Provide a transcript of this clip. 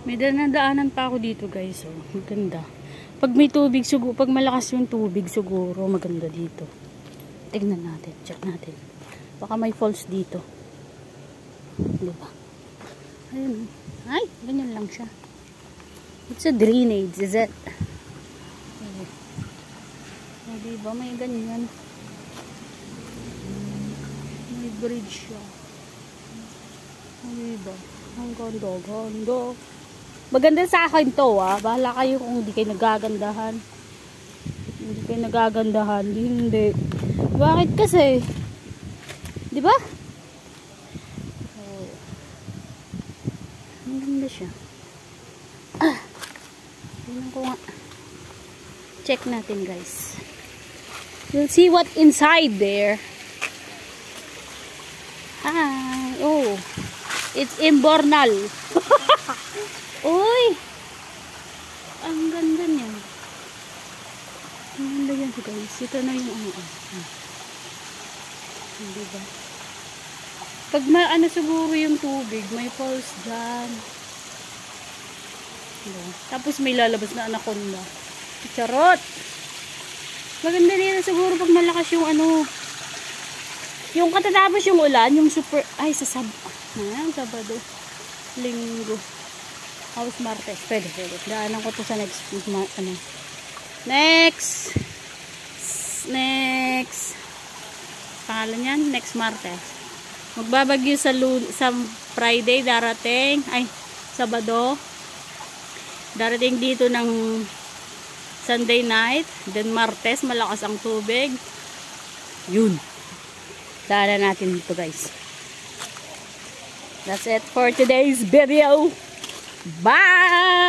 May daanan pa ako dito guys. Oh, maganda. Pag may tubig, pag malakas yung tubig, siguro maganda dito. Tignan natin. Check natin. Baka may falls dito. Diba? Ayun. Ay, ganyan lang siya. It's a drainage, is it? Oh, diba? May ganyan. May bridge siya. Oh, diba? Ang ganda. Maganda sa akin to, ah. Bahala kayo kung hindi kayo nagagandahan. Hindi kayo nagagandahan. Hindi. Bakit kasi? Di ba? Oh. Ang ganda siya. Ah. Tingnan ko nga. Check natin, guys. We'll see what inside there. Hi. Oh. It's Imbornal. Uy! Ang ganda niya. Ang ganda yan guys. Ito na yung ano. Diba? Pag ano siguro yung tubig, may falls dyan. Diba? Tapos may lalabas na anaconda. Charot! Maganda nila siguro pag malakas yung ano. Yung katatapos yung ulan, yung super, ay sa Sabado. Linggo. House Martes. Pwede. Daanan ko to sa next. Next. Pangalan yan? Next Martes. Magbabagyo sa Friday darating. Ay, Sabado. Darating dito ng Sunday night. Then Martes, malakas ang tubig. Yun. Daanan natin dito guys. That's it for today's video. Bye!